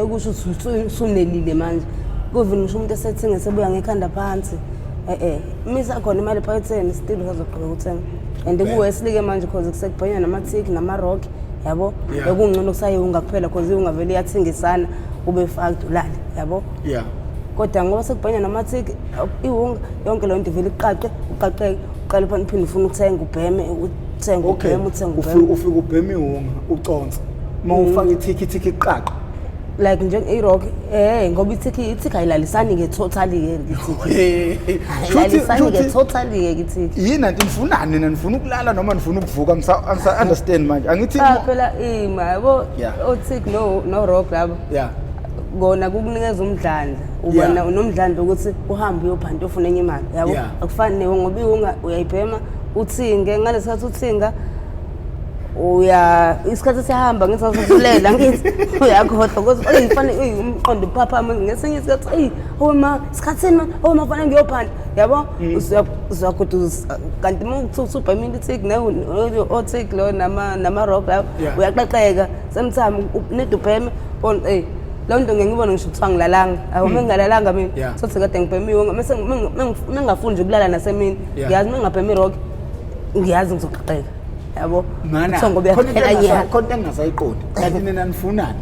Ukusho usunelile manje. Kuvini ngisho umuntu esethinga sebuya ngekhanda phansi. Misa khona imali ephaketheni still uzoqhubeka ukuthenga. And kuwesilike manje because kusekubhanya namathiki namarock yabo. Ekungcono kusayunga kuphela because ungavele iyathengisana ube fact ulala yabo. Yeah. Kodwa ngoba sekubhanya namathiki iwunga yonke le nto ivele iqaqe uqaqeke uqala phana uphinde ufuna ukuthenga ubheme uthenga ubheme uthenga ubheme ufika ubheme iwunga uconsa mawufaka ithiki iqaqe like nje irock ngoba ithiki ayilalisani ke totally ke ithiki ayilalisani ke totally ke ithiki yini anti nifunani nina nifuna ukulala noma nifuna ukuvuka ngisa understand manje angithi phela ima yabo othiki no rock labo yeah kona kukunikeza umdlandla uba nomdlandla ukuthi uhambe uyophanda ufuna enye imali yabo akufani newe ngoba iwunga uyayibhema uthinge ngalesikhathi uthinga isikhathi siyahamba ngithi sazokulela ngithi uyakhohlwa ukuthi uyifane umqondo papa ngesinye isikhathi ma isikhathini ma fanele ngiyophanda yabo uzakhuduza kanti mawukuthi ubhemile ithiki othiki lo nama rock la uyaqaqeka sometimes need ubheme lo nto ngiyibona ngisho kuthiwa ngilalanga awume ngingalalanga mina sothi kade ngibhemiwe mase mengafuni nje ukulala nasemini ngiyazi mengabhemi rock ngiyazi ngizoqaqeka yabo ngoba yaphela nyaka konke engasayiqondi kanti nina nifunani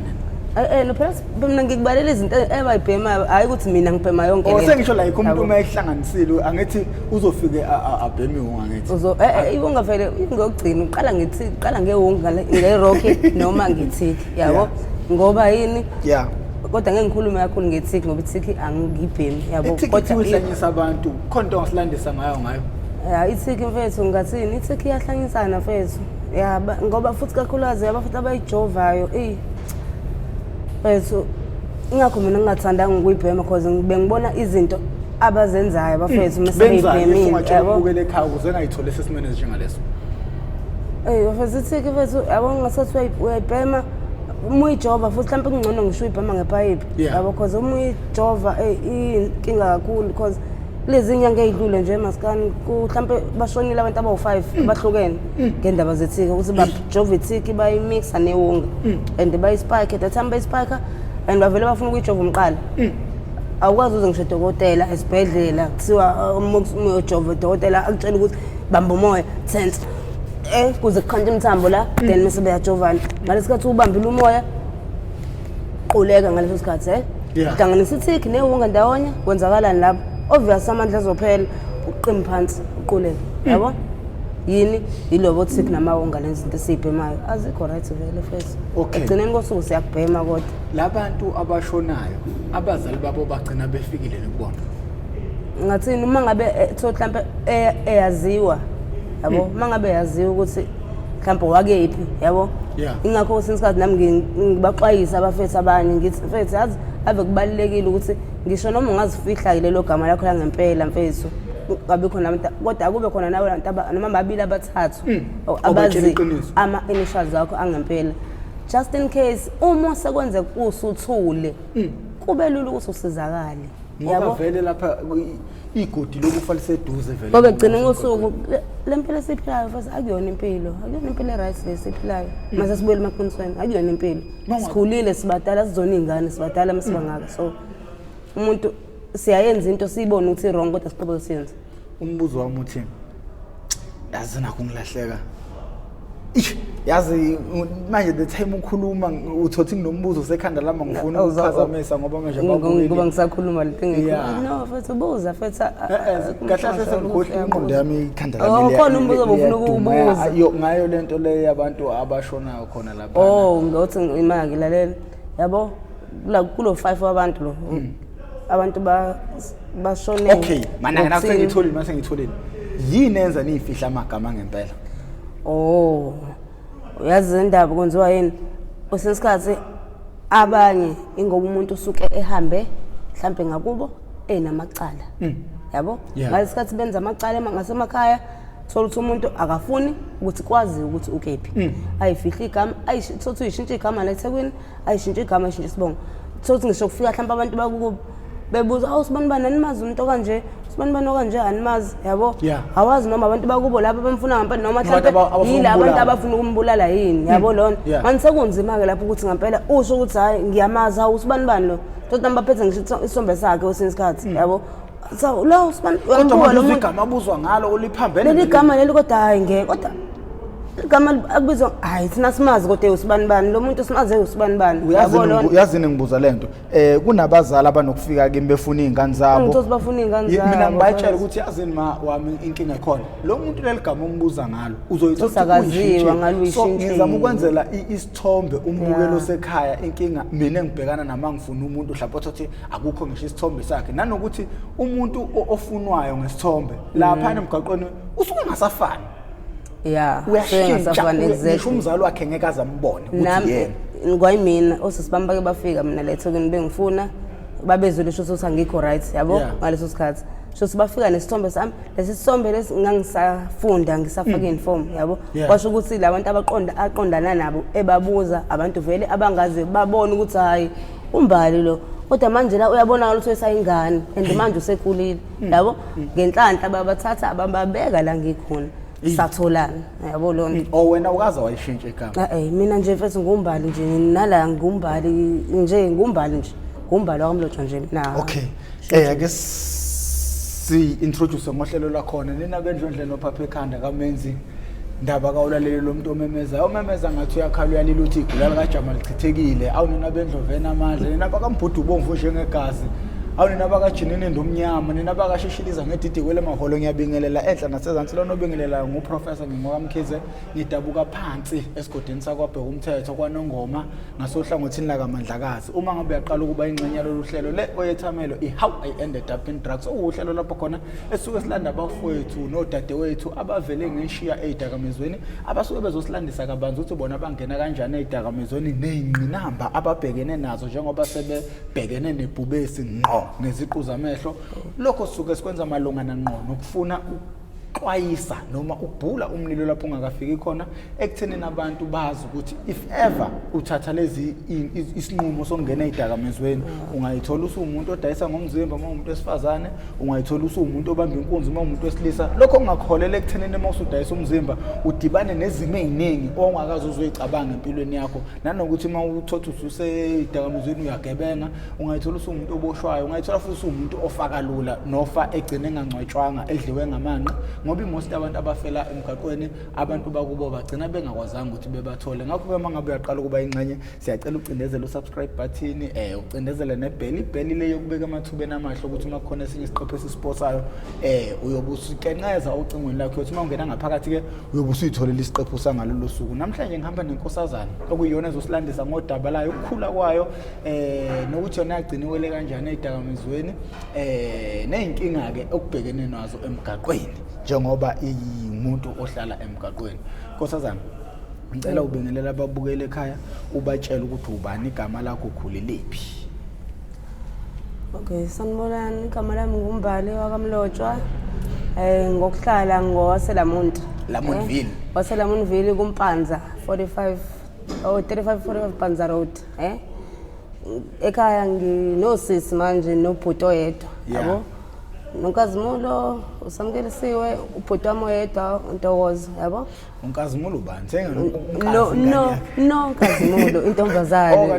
no phela mina ngikubalela izinto ebayibhema hayi ukuthi mina ngibhema yonke lento sengisho la umuntu uma ehlanganisile angithi uzofike abhemi wonga ngithi iwonga vele ngokugcina uqala ngithi uqala ngewonga ngerock noma ngithiki yabo ngoba yini kodwa ngeke ngikhulume kakhulu ngethiki ngoba ithiki angibhemi yabo kodwa uhlanyisa abantu khonto ngasilandisa ngayo ithiki mfethu ngathini ithiki iyahlanyisana mfethu ngoba futhi kakhulukazi abafuthi abayijovayo mfethu ingakho mina ngingathandanga ukuyibhema because bengibona izinto abazenzayo bafethu mesebeyibhemile yabo ubukele ekhaya ukuze ngayithole sesimene njengaleso mfethu ithiki mfethu yabo ngasathi uyayibhema umuyijova futhi mhlawumbe kungcono ngisho uyibhema ngepayipi yabo because umuyijova inkinga kakhulu because lezi inyanga ezidlule nje maskani mhlawumbe bashonile abantu abawu5 abahlukene ngendaba zethiki ukuthi bajova ithiki bayimixa newunga and bayispike that time bayispike and bavele bafuna ukuyijova umqala awukwazi uze ngisho dokotela esibhedlela kuthiwa umuyojova udokotela akutshela ukuthi bamba umoya tense kuze kukhanje imthambo la then mase beyajovana ngalesikhathi ubambile umoya quleka ngaleso sikhathi hlanganisa ithiki newunga ndawonye kwenzakalani lapho obvious amandla azophela uqimba phansi uquleka yabo yini yilobo thiki namawunga lezinto esibhemayo azikho right vele first egcineni kosuku siyakubhema kodwa labantu abashonayo abazali babo bagcina befikile kubona ngathini uma ngabe mhlawumbe eyaziwa yabo mangabe yaziwa ukuthi mhlawumbe wakephi yabo ingakho sinsikhathi nami ngibaxwayisa abafethu abanye ngithi mfethu yazi ave kubalekile ukuthi ngisho noma ungazifihla lelo gama lakho la ngempela mfethu ngabe khona abantu kodwa akube khona nawe abantu noma babili abathathu abazi ama initials zakho angempela just in case uma sekwenze kusuthule kube lula ukuthi usizakale yabo vele lapha igodi lokufa liseduze vele ngoba egcina ngosuku lempilo esiphilayo futhi akuyona impilo right lesiphilayo mase sibuye emaqinisweni akuyona impilo sikhulile sibadala sizona izingane sibadala masibangaka so umuntu siyayenza into siyibona ukuthi wrong kodwa siqhubeka siyenza umbuzo wami uthi yazi nakho ngilahleka yazi manje the time ukhuluma uthothi nginombuzo sekhanda lami ngifuna ukuphazamisa ngoba manje ngoba ngisakhuluma lento no futhi ubuza futhi kahle sengikhohle ingqondo yami ikhanda lami khona umbuzo obufuna ukubuza ngayo lento le yabantu abashonayo khona lapha ngothi imaki lalela yabo kulo 5 abantu lo abantu bashone okay mana nasengitholile yini enza nifihla amagama ngempela uyazi indaba kwenziwa yini osesikhathi abanye ingoba umuntu usuke ehambe mhlambe ngakubo enamacala yabo ngalesikhathi benza amacala ngasemakhaya thola ukuthi umuntu akafuni ukuthi kwazi ukuthi ukephi ayifihla igama ayithothi uyishintsha igama la eThekwini ayishintsha igama ayishintsha isibongo thothi ngisho kufika mhlambe abantu bakubo bebuza awusibani bani nimazi umuntu kanje Sibanibani okanje animazi yabo awazi noma abantu bakubo lapha bamfuna ngempela noma mhlawumbe yila abantu abafuna ukumbulala yini yabo lona manje sekunzima ke lapho ukuthi ngempela usho ukuthi hayi ngiyamazi awusibanibani lo kodwa baphethe ngisho isombe sakhe osinsikhathi yabo so lo kodwa lo igama abuzwa ngalo uliphambene leli gama leli kodwa hayi ngeke kodwa igama akubizwa hayi thina simazi kodwa usibanibani lo muntu simaze usibanibani yabo lona uyazini ngibuza lento kunabazali abanokufika kimi befuna izingane zabo ukuthi bafuna izingane zabo mina ngibayitshela ukuthi yazini ma wami inkinga ekhona lo muntu leli gama umbuza ngalo uzoyithola ukuthi ngizama ukwenzela isithombe umbukelo sekhaya inkinga mina ngibhekana nama ngifuna umuntu mhlawumbe othi akukho ngisho isithombe sakhe nanokuthi umuntu ofunwayo ngesithombe lapha emgaqweni usuke ngasafani uyashintsha ngisho umzali wakhe ngeke azambone ukuthi yena ngoyimina osisibami bake bafika mina la eThokweni bengifuna babezwe lisho ukuthi angikho right yabo ngaleso sikhathi so sibafika nesithombe sami lesi sithombe lesi ngangisafunda ngisafaka inform yabo kwasho ukuthi labantu aqondana nabo ebabuza abantu vele abangaze babone ukuthi hayi umbali lo kodwa manje la uyabona ukuthi wesayingane and manje usekhulile yabo ngenhlanhla babathatha abababeka la ngikhona satholana yabo lonto wena ukaza wayishintsha igama mina nje mfethu ngumbali nje nala ngumbali nje ngumbali wakamlotshwa nje na okay ake si introduce ngohlelo lakhona nina bendlondlelo phapha ekhanda kamenzi ndaba kawulaleli lo muntu omemeza ngathi uyakhala uyalila uthi igula lika Jamal lichithekile awunina bendlovena amandla nina bakambhudu ubomvu njengegazi awunina bakajinini ndomnyama nina bakashishiliza ngedidi kwele maholo ngiyabingelela enhla nasezantsi lo nobingelela nguprofessor ngingwakamkhize ngidabuka phansi esigodini sakwabheka umthetho kwanongoma ngasohlangothini la kaMandlakazi uma ngabe uyaqala ukuba ingxenye loluhlelo le oyethamelo how I ended up in drugs uhlelo lapho khona esuke silanda abafowethu nodadewethu abavele ngeshiya Ezidakamizweni abasuke bezosilandisa kabanzi ukuthi bona bangena kanjani Ezidakamizweni nezingqinamba ababhekene nazo njengoba sebebhekene nebhubesi ngqo neziqu zamehlo lokho suke sikwenza malungana ngqo nokufuna uxwayisa noma ubhula umlilo lapho ungakafiki khona ekuthenini abantu bazi ukuthi if ever uthatha lezi isinqumo sokungena Ezidakamizweni ungayithola usumuntu odayisa ngomzimba uma umuntu wesifazane ungayithola usumuntu obamba inkunzi uma umuntu wesilisa lokho kungakholela ekuthenini uma usudayisa umzimba udibane nezimo eziningi ongakazi uzoyicabanga empilweni yakho nanokuthi uma uthotha ususe Ezidakamizweni uyagebenga ungayithola usumuntu oboshwayo ungayithola futhi umuntu ofaka lula nofa egcine engangcwetshwanga edliwe ngamanqa ngoba most abantu abafela emgaqweni abantu bakubo bagcina bengakwazanga ukuthi bebathole ngakho ke mangabe uyaqala ukuba ingxenye siyacela ucindezele usubscribe button ucindezele nebell le yokubeka amathubeni amahle ukuthi uma kukhona esinye isiqephu esisiposayo uyobusikenqeza ucingweni lakho uthi uma ungena ngaphakathi ke uyobusuyitholela isiqephu sangalolu suku namhlanje ngihamba nenkosazana okuyiyona ezosilandisa ngodaba layo ukukhula kwayo nokuthi yona yagciniwele kanjani Ezidakamizweni nezinkinga ke okubhekene nazo emgaqweni njengoba umuntu ohlala emgaqweni nkosazana ngicela ubingelela ababukele ekhaya ubatshela ukuthi ubani igama lakho ukhulilephi okay sanibonani igama lami ngumbali wakamlotshwa ngokuhlala ngowaselamuntu Lamontville waselamontville kumpanza 35 Panza Road ekhaya nginosisi manje nobhuti oyedwa yabo Nonkazimulo usamkelisiwe ubhuti wami oyedwa uNtokozo yabo uNkazimulo ubani senga no Nkazimulo intombazane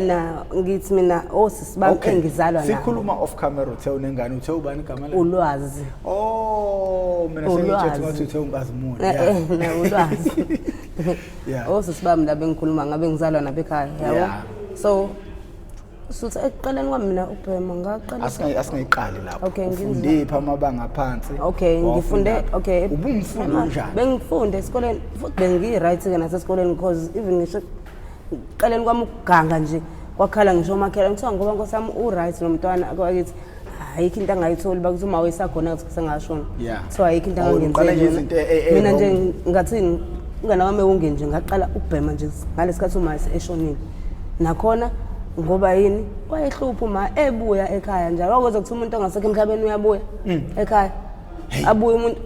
na ngithi mina osisi bami engizalwa nawo sikhuluma off camera uthe unengane uthe ubani igama lakhe ulwazi mina sengithi ngathi uthe uNkazimulo na ulwazi osisi bami la bengikhuluma ngabe ngizalwa nabekhaya yabo so suthi ekuqaleni kwami mina ubhema ngaqala asingayiqali lapho ufunde pha amabanga phansi ngifunde ubumfundo njani bengifunde esikoleni futhi bengi-right ke nasesikoleni because even ngisho ekuqaleni kwami ukuganga nje kwakhala ngisho umakhela ngithiwa ngoba nkosami u-right nomntwana kwakithi ayikho into angayitholi bakuthi uma wesakhona ukuthi sengashona so ayikho into angangenzeki mina nje ngathini ingane wami ewunge nje ngaqala ukubhema nje ngalesikhathi uma eshonile nakhona ngoba yini wayehlupha uma ebuya ekhaya njalo akwazi ukuthi umuntu ongasekho emhlabeni uyabuya ekhaya abuye umuntu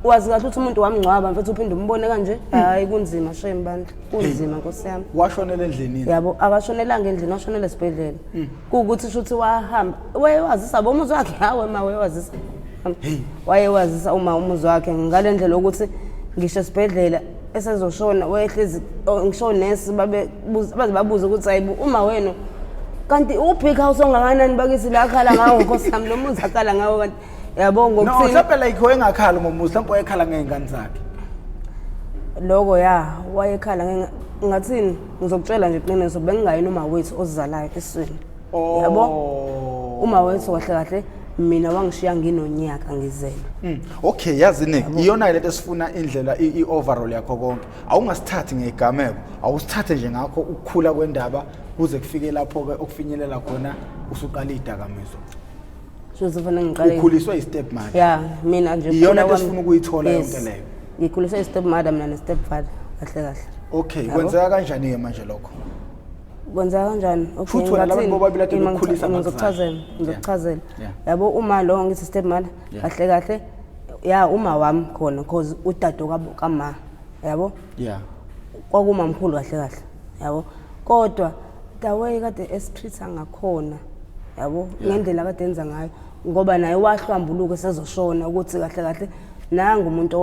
wazi kahle ukuthi umuntu wamngcwaba mfethu uphinde umbone kanje hayi kunzima shame bandla kunzima Nkosi yami washonela endlini yabo akashonelanga endlini washonela esibhedlela kuukuthi shuthi wahamba wayewazisa bomuzi wakhe hawe ma wayewazisa wayewazisa uma umuzi wakhe ngalendlela ukuthi ngisho esibhedlela esezoshona wayehlezi ngisho nesi babuza ukuthi hayibo uma wena kanti ubig house ongakanani bakithi la khala ngawo Nkosi yami lo muzi akhala ngawo kanti yabo ngokuthi no mhlawumbe like wayengakhala ngomuzi mhlawumbe wayekhala ngezingane zakhe lokho wayekhala ngathini ngizokutshela nje iqiniso bengingayini uma wethu ozizalayo esweni yabo uma wethu kahle kahle mina wangishiya nginonyaka ngizela okay yazini iyona lento esifuna indlela i-overall yakho konke awungasithathi ngegameko awusithathe nje ngakho ukukhula kwendaba kuze kufike lapho ke okufinyelela khona usuqala idakamizwa Joseph ngiqale ukhuliswa i-step mother mina nje iyona into esifuna ukuyithola yonke leyo ngikhuliswa i-step mother mina ne-step father kahle okay kwenzeka kanjani ke manje lokho kwenzeka kanjani okay futhi wena labantu bobabili ade ukukhulisa ngizokuchazela yabo uma lo ngithi step mother kahle kahle uma wami khona because udado kama yabo kwakuma mkhulu kahle kahle yabo kodwa the way kade esitreatha ngakhona yabo ngendlela kade enza ngayo ngoba naye wahlambuluka sezoshona ukuthi kahle kahle nanga umuntu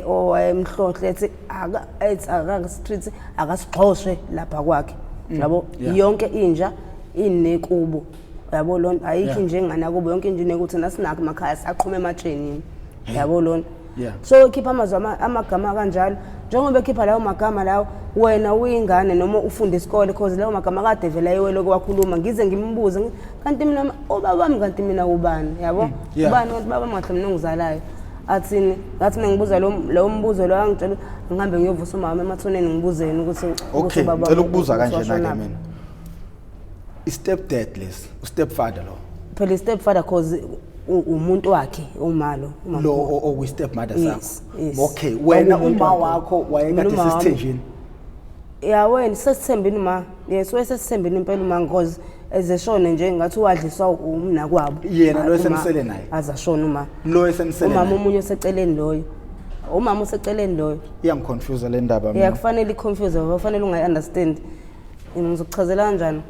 owayemhlohle ethi akasitreat akasixoshwe lapha kwakhe yabo yonke inja inekubo yabo lona ayikho njengana kubo yonke inja inekuthi nasinakho emakhaya saqhuma ematsheni yabo lona so khipha amagama kanjalo njengoba ekhipha lawo magama lawo wena uyingane noma ufunda isikole because lawo magama kade vela yewelo kwakhuluma ngize ngimbuze kanti mina ubaba wami kanti mina ubani yabo ubani ubaba ngahle mina ngizalayo athini ngathi ngibuza lo mbuzo lo angitshela ngihambe ngiyovusa umama emathoneni ngibuzeni ukuthi baba ngicela ukubuza kanje nake mina i-step dad less u-step father lo phela i-step father cause umuntu wakhe umalo lo oku-step mother sakho okay wena uma wakho wayekade sesithenjini wena sesithembini ma yes wesesithembini impela uma because ezeshone nje ngathi wadliswa umna kwabo yena lo esemsele naye azashona uma lo esemsele umama omunye oseceleni loyo umama oseceleni loyo iyangiconfuse le ndaba mina kufanele iconfuse kufanele ungayi-understand ngizokuchazela kanjani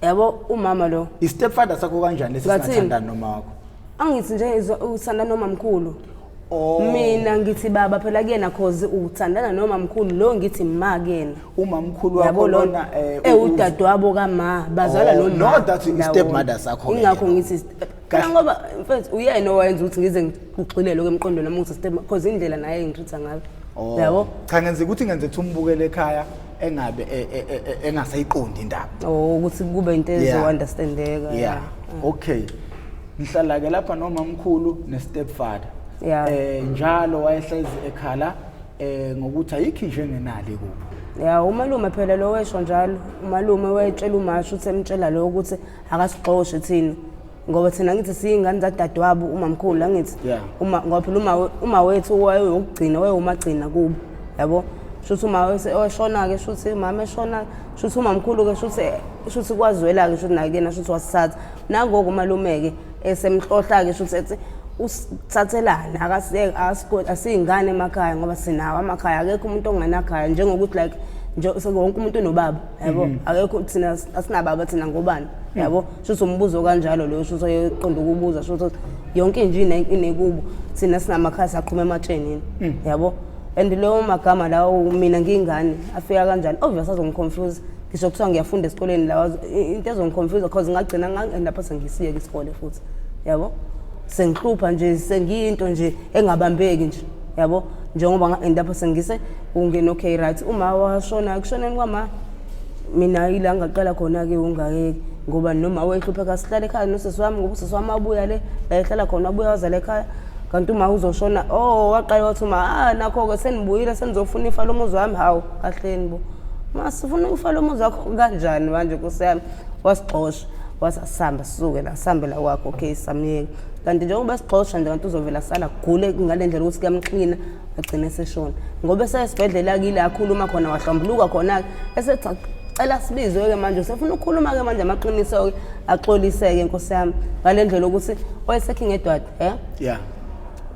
yabo umama lo i-step father sakho kanjani lesithandana noma wakho angithi nje uthanda noma mkhulu mina ngithi baba phela kuyena cause uthandana noma mkhulu lo ngithi ma kuyena uma mkhulu wakho lona udadewabo kama bazala lo no that i-step mother sakho ingakho ngithi kana ngoba mfethu uyena owenza ukuthi ngize ngixilele kwemqondo noma ukuthi step cause indlela naye ngitritha ngayo yabo cha ngenze ukuthi ngenze umbukele ekhaya engabe engasayiqondi indaba ukuthi kube into ezo-understandeka okay ngihlala ke lapha noma mkhulu ne-step father njalo wayehlezi ekhala ngokuthi ayikho njengenali kubo umalume phela lo wesho njalo umalume wayetshela umasho uthi emtshela lo ukuthi akasixoxe thina ngoba thina ngithi siyingane zadadewabo umamkhulu la ngithi ngoba phela uma wethu wayeyokugcina wayewumagcina kubo yabo shuthi uma weshona ke shuthi mama eshona shuthi umamkhulu ke shuthi kwazwela ke shuthi nakena shuthi wasithatha nangoku umalume ke esemhlohla ke shuthi ethi usithathelana akasiyeke asingane emakhaya ngoba sinawo amakhaya akekho umuntu ongenakhaya njengokuthi like nje wonke umuntu unobaba yabo akekho thina asinababa thina ngobani yabo shuthi umbuzo kanjalo lo shuthi oyeqonda ukubuza shuthi yonke nje inekubo thina sinamakhaya saqhuma ematsheni yabo and lo magama lawo mina ngingane afika kanjani obvious azongiconfuse ngisho kuthiwa ngiyafunda esikoleni lawa into ezongiconfuse because ngagcina ngangenda phose ngisiye isikole futhi yabo sengihlupha nje sengiyinto nje engabambeki nje yabo njengoba endapha sengise ungena okay right uma washona kushoneni kwama mina ila ngaqala khona ke ungakeki ngoba noma wehlupheka sihlale ekhaya nosisi wami ngoba usisi wami abuya le la ehlala khona abuya wazala ekhaya kanti uma uzoshona waqala wathi uma nakho ke senibuyile senizofuna ifa lomuzi wami hawo kahleni bo masifuna ifa lomuzi wakho kanjani manje kusiyami wasixosha wasasamba sisuke la sambe la kwakho okay samyeke kanti njengoba sixosha nje kanti uzovela sala gule ngalendlela ukuthi kuyamxina agcine seshona ngoba esesibhedlela kile akhuluma khona wahlambuluka khona esethi cela sibizwe ke manje usefuna ukukhuluma ke manje amaqiniso ke axoliseke Nkosi yami ngalendlela ukuthi wayesekhe ngedwada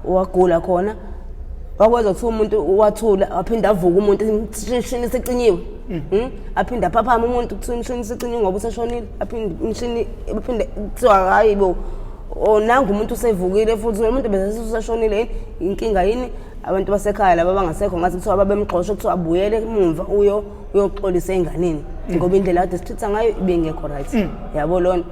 wagula khona wakwenza ukuthi umuntu wathula aphinda avuka umuntu imshini seqinyiwe aphinda aphaphama umuntu kuthi imshini seqinyiwe ngoba useshonile aphinda imshini aphinda kuthiwa hayibo onanga umuntu usevukile futhi umuntu bese useshonile inkinga yini abantu basekhaya laba bangasekho ngathi kuthiwa babemxoshwa kuthiwa abuyele emumva uyoxolisa enganeni ngoba indlela kade sichitha ngayo ibingekho right yabo lona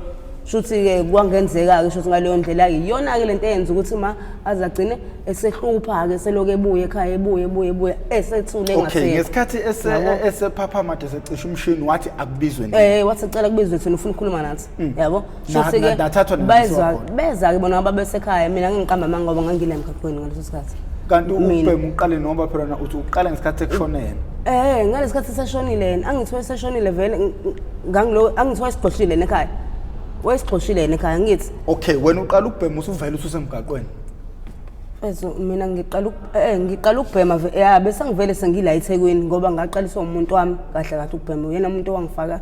shuthi ke kwangenzeka ke shuthi ngaleyo ndlela iyona ke lento eyenza ukuthi ma azagcine esehlupha ke seloke ebuye ekhaya ebuye esethule engaseke. Okay, ngesikhathi esephaphama made secisha umshini wathi akubizwe nini? Wathi ecela kubizwe thina ufuna ukukhuluma nathi. Yabo. Shuthi ke beza ke bona babesekhaya mina ngiqamba manga ngoba ngangile emgaqweni ngaleso sikhathi. Kanti ubhemu uqale noma phela uthi uqala ngesikhathi ekushona yena? Ngalesikhathi seshonile yena angithiwe seshonile vele angithiwe isixoshile nekhaya. Wesixoshile yena ekhaya ngithi. Okay, wena uqala ukubhema usuvela ususemgaqweni. Mina ngiqala ukubhema bese ngivele sengila eThekwini ngoba ngaqaliswa umuntu wami kahle kahle ukubhema yena umuntu owangifaka.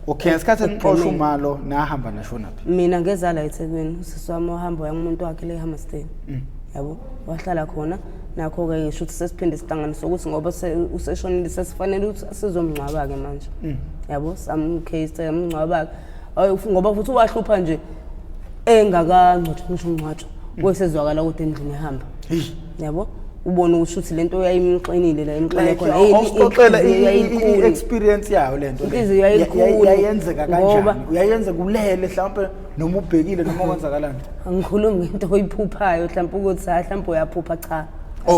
Okay, ngesikhathi enixoshwa umalo nahamba nashona phi? Mina ngeza la eThekwini usisi wami ohamba umuntu wakhe le eHammerstein. Yabo wahlala khona nakho ke ngisho ukuthi sesiphinde sihlanganise ukuthi ngoba useshonile sesifanele ukuthi sizomngcwaba ke manje. Yabo some case amngcwaba ngoba futhi wahlupha nje engakangcotshwa ngisho umngcwatsho wesezwakala ukuthi endlini ehamba yabo ubona ukuthi uthi lento uyayimxinile la imxine khona awuxoxela i-experience yayo lento yayenzeka kanjani uyayenza kulele mhlawumbe noma ubhekile noma kwenzakalani angikhulumi ngento oyiphuphayo mhlawumbe ukuthi mhlawumbe uyaphupha cha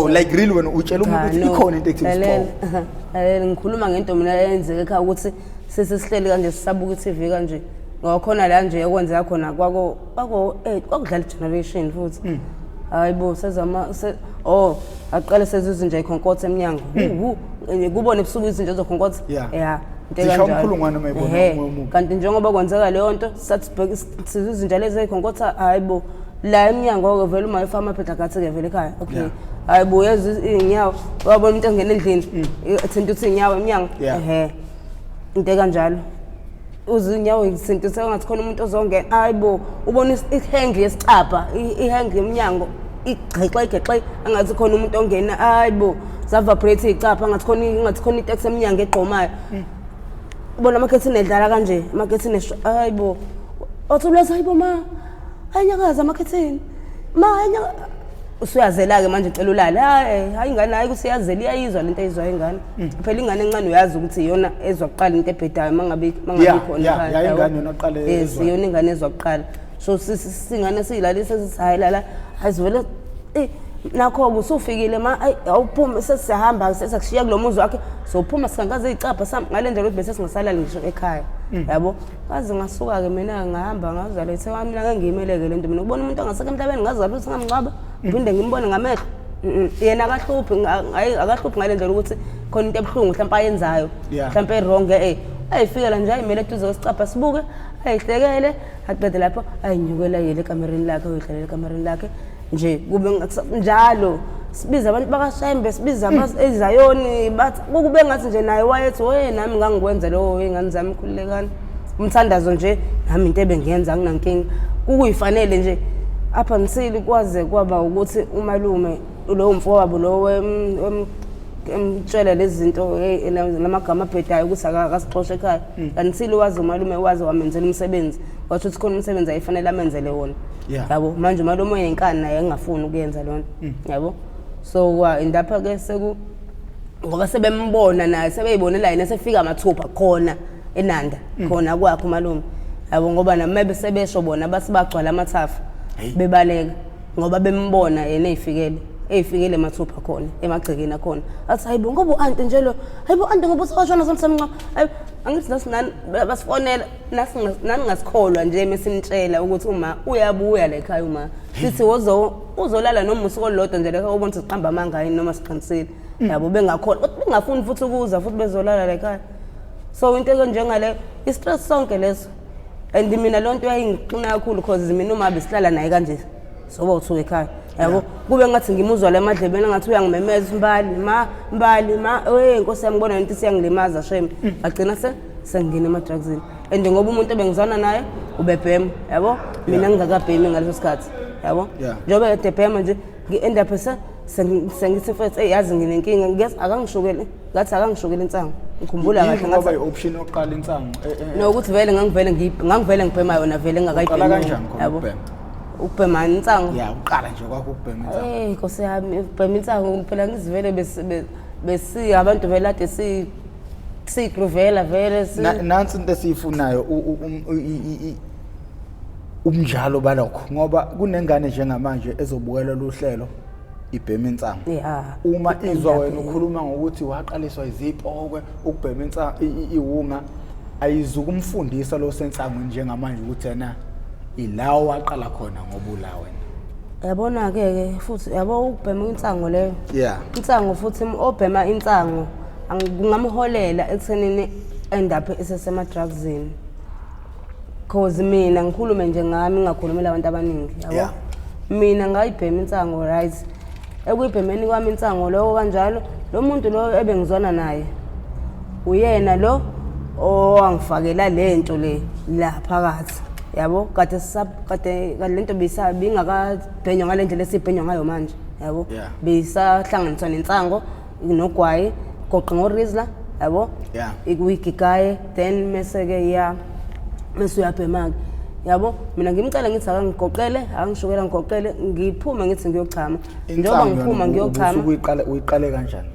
like really wena utshela umuntu ukuthi ikhona into ekuthiwa ngikhuluma ngento mina yayenzeka ekhaya ukuthi sesihleli kanje sisabuka i-TV kanje ngokhona la nje yakwenzeka khona kwakudlala generation futhi hayibo sezama aqale sezizwe nje ikhonkotha eminyango kubone ebusuku izinto zokhonkotha ngikhulungwana mayibona kanti njengoba kwenzeka leyo nto sathi sizwe izinto lezi ezikhonkotha hayibo la eminyango vele uma efama phela gathi ke vele ekhaya okay hayibo yezi inyawo wabona umuntu engena endlini ethinta uthi inyawo eminyango into kanjalo uzinyawo isintise ngathi khona umuntu ozongena hayibo ubona ihangi yesicapha ihangi eminyango igxexegexe angathi khona umuntu ongena hayibo zavibrate icapha ngathi khona itex eminyango egqomayo ubona amakhethini edlala kanje amakhethini hayibo othuleza hayibo ma anyakaza amakhethini ma usuyazela ke manje icela ulala hayi ingane hayi kusiyazela iyayizwa lento eyizwa ingane phela ingane encane uyazi ukuthi iyona ezwa kuqala into ebhedayo mangabe khona ya ingane yona qala ezwa iyona ingane ezwa kuqala so singane siyilalisa sisihayilala azivele nakho usufikile ma awuphuma sesihamba sesakushiya kulomuzi wakhe sophuma sikangaze icapha sami ngalendlela ukuthi bese singasalali ngisho ekhaya yabo kaze ngasuka ke mina ngahamba ngazala eThekwini mina ngangiyimeleke lento mina ubona umuntu angaseke emhlabeni ngazala ukuthi ngamngcwaba ngiphinde ngimbone ngamehlo yena akahluphi akahluphi ngalendlela ukuthi khona into ebhlungu mhlawumbe ayenzayo mhlawumbe wrong ayifikela nje ayimele eduze kwesicapha sibuke ayihlekele aqede lapho ayinyukela yele ekamereni lakhe uyihlelela ekamereni lakhe nje kube njalo sibiza abantu bakashembe sibiza ezayoni bathi kube ngathi nje naye wayethi nami ngangikwenza lo ingane zami khululekani umthandazo nje nami into ebengiyenza anginankinga kuyifanele nje apha nisili kwaze kwaba ukuthi umalume lo mfowabo lo emtshela lezi zinto lamagama abhedayo ukuthi akasixoxe ekhaya kanisili wazi umalume wazi wamenzela umsebenzi wathi uthi khona umsebenzi ayifanele amenzele wona yabo manje umalume oyinkani naye engafuni ukuyenza lona yabo so indapha ke ngoba sebembona naye sebeyibonela yena sefika amathupha khona eNanda khona kwakhe umalume yabo ngoba nami besebesho bona basibagcwala amathafa bebaleka ngoba bembona yena eyifikele emathupha khona emagcekeni akhona athi hayibo ngoba uanti nje lo hayibo anti ngoba usashona somsamnqa angithi nasinani basifonela nani ngasikholwa nje mesinitshela ukuthi uma uyabuya la ekhaya uma sithi uzolala noma usuku olodwa nje la ubona ukuthi siqamba amanga yini noma siqinisile yabo bengakholwa bengafuni futhi ukuza futhi bezolala la ekhaya so into enjengale istress sonke leso and mina lonto yayingiqina kakhulu because mina uma besihlala naye kanje soba uthuka ekhaya yabo kube ngathi ngimuzwa la emadlebeni ngathi uyangimemeza mbali inkosi yami ngibona into siyangilimaza shame agcina sengena emadrugsini and ngoba umuntu ebengizwana naye ubebhema yabo mina ngingakabhemi ngaleso sikhathi yabo njobe edebhema nje ngienda phesa sengithi mfethu yazi nginenkinga ngiyeza akangishokele ngathi akangishokele insango ngikhumbula kahle ngoba i-option yokuqala insango nokuthi vele ngangivele ngibhema yona vele ngakayibhema kanjani khona ukubhema ukubhema insango ya uqala nje kwakho ukubhema insango Nkosi yami ukubhema insango phela ngizivele besi abantu vele ade sigruvela vele nansi into esiyifunayo umnjalo balokho ngoba kunengane njengamanje ezobukela lo hlelo ibhema insango uma izwa wena ukhuluma ngokuthi waqaliswa izipokwe ukubhema insango iwunga ayizukumfundisa lo sensango njengamanje ukuthi yena ilawo waqala khona ngobula wena yabona ke futhi yabo ukubhema insango leyo insango futhi obhema insango angingamholela ekuthenini end up esesema drugsini cause mina ngikhulume nje ngami ngakhulumela abantu abaningi yabo mina ngayibhema insango right ekuyibhemeni kwami insango lo kanjalo lo muntu lo ebengizwana naye uyena lo owangifakela lento le la phakathi yabo kade lento bisabingakabhenywa ngalendlela esibhenywa ngayo manje yabo bisahlanganiswa nensango nogwayi goqa ngorizla yabo ikuyigigaye then meseke mase uyabhema yabo mina ngimcela ngithi akangigoqele angishokela ngigoqele ngiphume ngithi ngiyochama njengoba ngiphuma ngiyochama uyiqale kanjani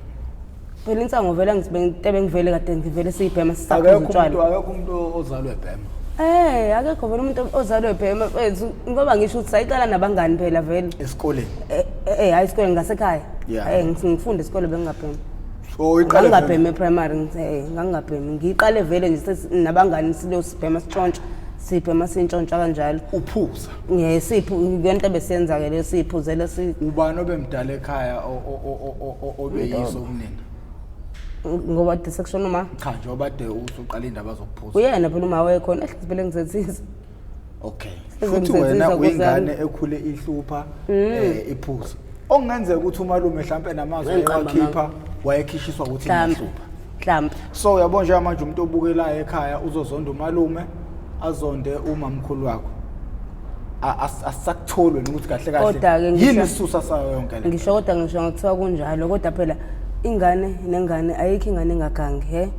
phela insango vele ngizibengitebe ngivele kade ngivele siyibhema sisaphuza utshwala akekho umuntu ozalwe ebhema akekho vele umuntu ozalwe ebhema mfethu ngoba ngisho ukuthi sayiqala nabangani phela vele esikoleni hayi esikoleni ngasekhaya ngifunde isikole bengingabhema so iqale ngingabhema primary ngingabhema ngiqale vele nje nabangani silosibhema sitshontsha sibhema sintshontsha kanjalo uphuza ngesipho ngento besenza ke leyo siphuzela ubani obemdala ekhaya obeyiso kunina ngoba the section uma cha nje obade usuqala indaba zokuphuza uyena phela uma wayekhona ehlizibele ngizethisa okay futhi wena uyingane ekhule ihlupha iphuza okungenzeka ukuthi umalume mhlambe namazwi ewakhipha wayekhishiswa ukuthi ihlupha mhlambe so yabo nje manje umuntu obukelayo ekhaya uzozonda umalume azonde umamkhulu wakho asakutholwe ukuthi kahle kahle yini isisusa sayo yonke le ngisho kodwa ngisho ngakuthiwa kunjalo kodwa phela ingane nengane ayikho ingane engagangi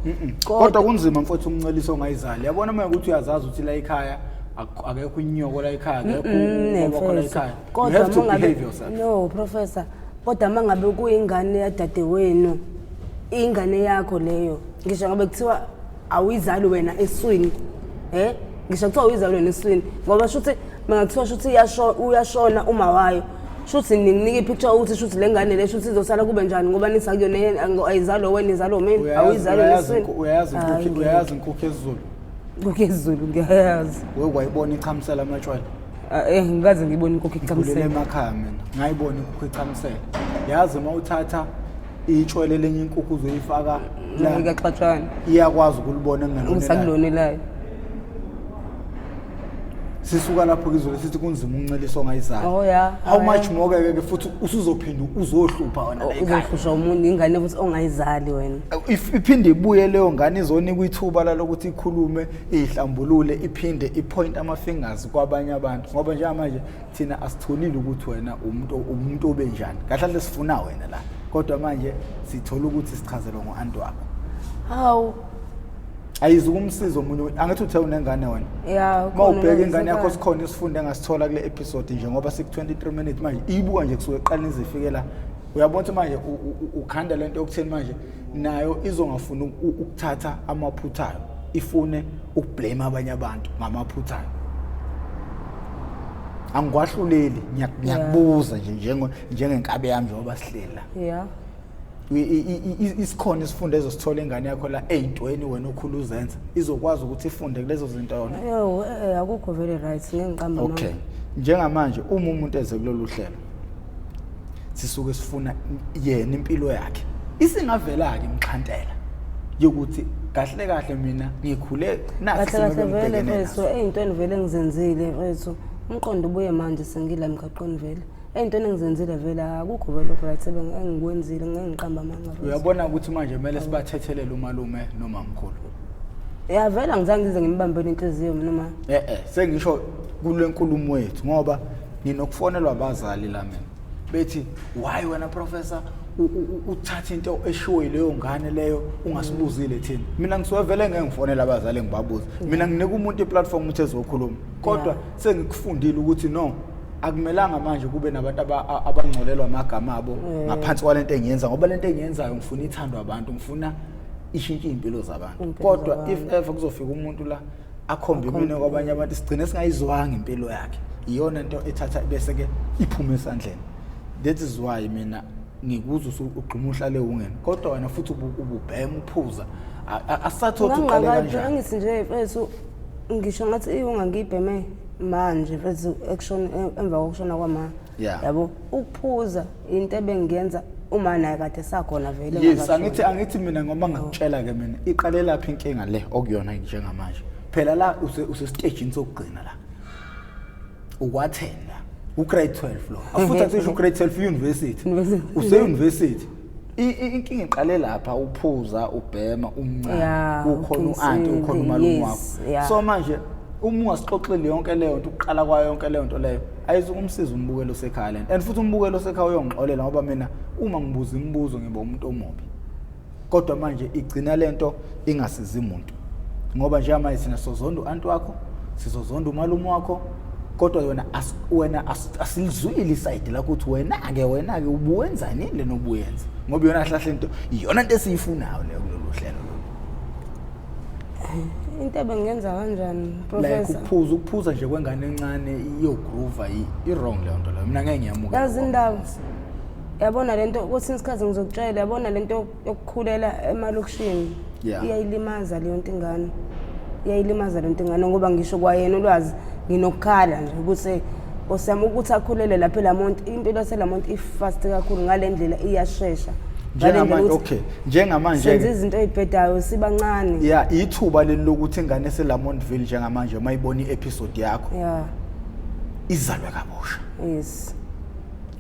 kodwa kunzima mfowethu umnceliso ongayizali yabona manje ukuthi uyazazi ukuthi la ekhaya akekho inyoko la ekhaya akekho la ekhaya kodwa mangabe no professor kodwa mangabe kuyingane yadadewenu ingane yakho leyo ngisho ngabe kuthiwa awuyizali wena eswini ngisho kuthiwa uyizalwe neswini ngoba shuthi mangakuthiwa shuthi uyashona uma wayo shuthi ninginike ipicture ukuthi shuthi lengane le shuthi izosala kube njani ngoba nisakuyona ayizalo wena izalo mina awuyizalo neswini uyayazi inkukhu ezulu inkukhu ezulu ngiyayazi wayibona ichamisela amatshwala ngikaze ngibone inkukhu ichamisela emakhaya mina ngayibona inkukhu ichamisela yazi mawuthatha itshwele lenye inkukhu uzoyifaka la ikaxatshana iyakwazi ukulibona ngisakulonelayo sisuka lapho kizolo sithi kunzima unceliso ongayizali how much more ke futhi usuzophinda uzohlupha wena la ekhaya uzohlusha umuntu ingane futhi ongayizali wena iphinde ibuye leyo ngane izonika ithuba lokuthi ikhulume ihlambulule iphinde ipoint ama fingers kwabanye abantu ngoba nje manje thina asitholile ukuthi wena umuntu obenjani kahle sifuna wena la kodwa manje sithola ukuthi sichazelwe ngoanti wakho hawu ayizukumsiza umuntu angathi uthe unengane wena mawubheka ingane yakho sikhona isifunde engasithola kule episode nje ngoba siku 23 minutes manje ibuka nje kusuke eqala izifike la uyabona manje ukhanda lento yokutheni manje nayo izongafuna ukuthatha amaphuthayo ifune ukublame abanye abantu ngamaphuthayo angikwahluleli ngiyakubuza nje njengenkabe yami njengoba sihlela isikhona isifundo ezosithola ingane yakho la eyintweni wena okhulu uzenza izokwazi ukuthi ifunde kulezo zinto yona akukho very right ngiqamba manje okay njengamanje uma umuntu eze kulolu hlelo sisuke sifuna yena impilo yakhe isingavela ke imxhantela yokuthi kahle kahle mina ngikhule nathi vele mfethu eyintweni vele ngizenzile mfethu umqondo ubuye manje sengila emgaqweni vele eyintweni engizenzile vele akukho vele right engikwenzile ngiqamba manga uyabona ukuthi manje kumele sibathethelele umalume noma mkhulu vele ngizange ngize ngimbambele inhliziyo noma sengisho kule nkulumo wethu ngoba ninokufonelwa abazali la mina bethi why wena professor uthatha into eshoyi leyo ngane leyo ungasibuzile thina. Mina ngisuke vele ngeke ngifonela abazali ngibabuza. Mina nginike umuntu iplatform ukuthi ezokhuluma. Kodwa sengikufundile ukuthi no akumelanga manje kube nabantu abangcolelwa amagama abo ngaphansi kwalento engiyenza ngoba lento engiyenzayo ngifuna ithandwa abantu, ngifuna ishintshe impilo zabantu. Kodwa if ever kuzofika umuntu la akhombe mina kwabanye abantu sigcine singayizwanga impilo yakhe, iyona into ethatha bese ke iphume esandleni. That is why mina ngikuza ugquma uhlale ungena. Kodwa wena futhi ububhema uphuza asathothi uqale kanjani. Ngithi nje mfethu ngisho ngathi ungangibheme manje mfethu action emva kokushona kwama. Yabo ukuphuza into ebengiyenza uma naye kade sakhona vele. Yes, angithi mina ngoba ngikutshela ke mina iqale lapha inkinga le okuyona njengamanje. Phela la use stage sokugcina la. Ukwathenda ugrade 12 lo. Afuthi athi ugrade 12 university. Use university. Inkinga iqale lapha uphuza ubhema umncane ukhona uanti ukhona umalume wakho. So manje uma ungasixoxeli yonke leyo nto uqala kwayo yonke leyo nto leyo ayizukumsiza umbukelo osekhaya lento. And futhi umbukelo osekhaya uyongixolela ngoba mina uma ngibuza imibuzo ngiba umuntu omubi. Kodwa manje igcina lento ingasizi umuntu. Ngoba nje manje sina sizonda uanti wakho, sizozonda umalume wakho. Kodwa wena asilizwile iside la ukuthi wena ke ubuwenzani le nobuyenza. Ngoba yona hlahle into iyona into esiyifunayo leyo kulolu hlelo. Into ebengenza kanjani professor? Like ukuphuza nje kwengane encane iyogroova i-wrong leyo nto leyo. Mina ngeke ngiyamuka. Yazi indaba. Yabona lento ukuthi isikhathi ngizokutshela yabona lento yokukhulela emalokishini. Iyayilimaza leyo nto ingane. Iyayilimaza lento ingane ngoba ngisho kwayena ulwazi nginokukhala nje ukuthi osama ukuthi akhulele lapha eLamont impilo yaseLamont ifast kakhulu ngalendlela iyashesha. Njengamanje okay njengamanje senze izinto ezibhedayo sibancane. Ithuba leli lokuthi ingane eseLamontville njengamanje mayibona i-episode yakho izalwe kabusha. Yes.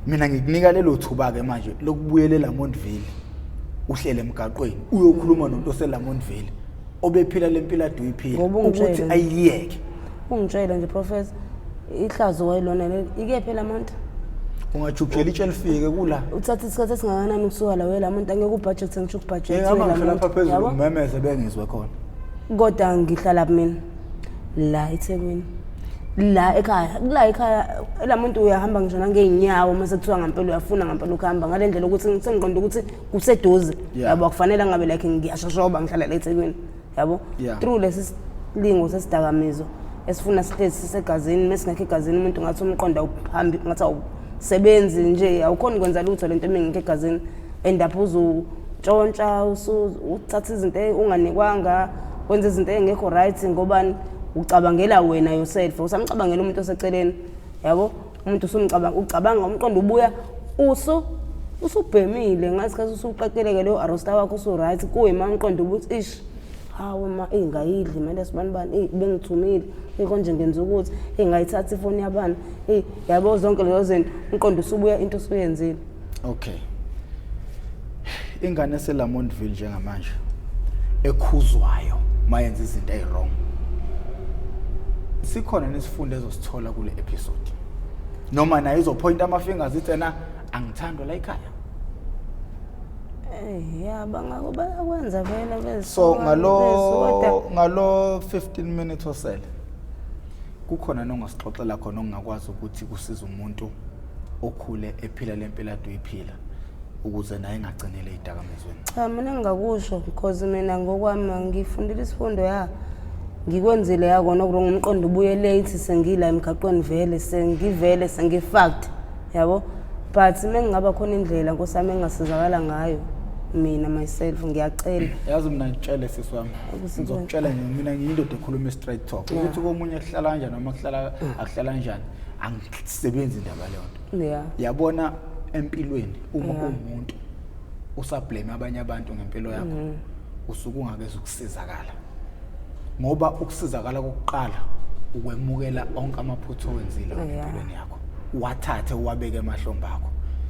Mina ngikunika lelo thuba ke manje lokubuyela eLamontville uhlele emgaqweni uyokhuluma nomuntu oseLamontville obephila lempilo ade uyiphila ukuthi ayiyeke. Ungitshela nje professor ihlazo wayilona le ikephi eLamont? Ungajukela itshelifike kula. Uthatha isikhathi esingakanani ukusuka la weLamont angeke ubudget ngisho ubudget. Ngihamba ngihlala lapha phezulu umemeze bengizwe khona. Kodwa ngihlala mina la eThekwini. La ekhaya eLamont uyahamba ngisho ngeenyawo mase kuthiwa ngempela uyafuna ngempela ukuhamba ngalendlela ukuthi sengiqonda ukuthi kuseduze. Yabo akufanele ngabe like ngiyashashoba ngihlala la eThekwini. Yabo through lesi lingo sesidakamizwa esifuna sihlezi sisegazini mesingakho egazini umuntu ngathi umqonda uhambi ngathi awusebenzi nje awukhona ukwenza lutho lento emengike egazini endaphuza utshontsha uthatha izinto unganikwanga wenza izinto engekho right ngobani ucabangela wena yourself usamcabangela umuntu oseceleni yabo umuntu ucabanga umqondo ubuya usubhemile ngasikhathi usuqaqeleke leyo arresta wakho usu right kuyima umqondo ubuthi ish hawe ma engayidli manje sibanibani bengithumile konje ngenza ukuthi engayithatha ifoni yabani yabo zonke lezo zinto umqondo usubuya into osuyenzile. Okay, ingane eseLamontville njengamanje ekhuzwayo mayenza izinto ezirong sikhona nesifundo ezosithola kule episode noma nayo izopointa amafingers itsena angithandwa la ekhaya. Bangakuba kwenza vele bese. So ngalo 15 minutes osele kukhona nongasixoxela khona ongakwazi ukuthi kusiza umuntu okhule ephila lempela ade uyiphila ukuze naye engagcinele izidakamizweni. Cha mina ngingakusho because mina ngokwami ngifundile isifundo ngikwenzile yakona okurong umqondo ubuye late sengila emgaqweni vele sengifact yabo but mengingaba khona indlela nkosami engasizakala ngayo mina myself ngiyacela. Yazi mina ngitshele sisi wami ngizokutshela mina ngiyindoda ekhuluma straight talk ukuthi komunye kuhlala kanjani noma kuhlala akuhlala kanjani angisebenzi indaba leyo nto. Yabona empilweni uma umuntu usablame abanye abantu ngempilo yakho usuke ungakeze ukusizakala ngoba ukusizakala kokuqala ukwemukela onke amaphutho wenzile empilweni yakho wathathe uwabeke emahlombe akho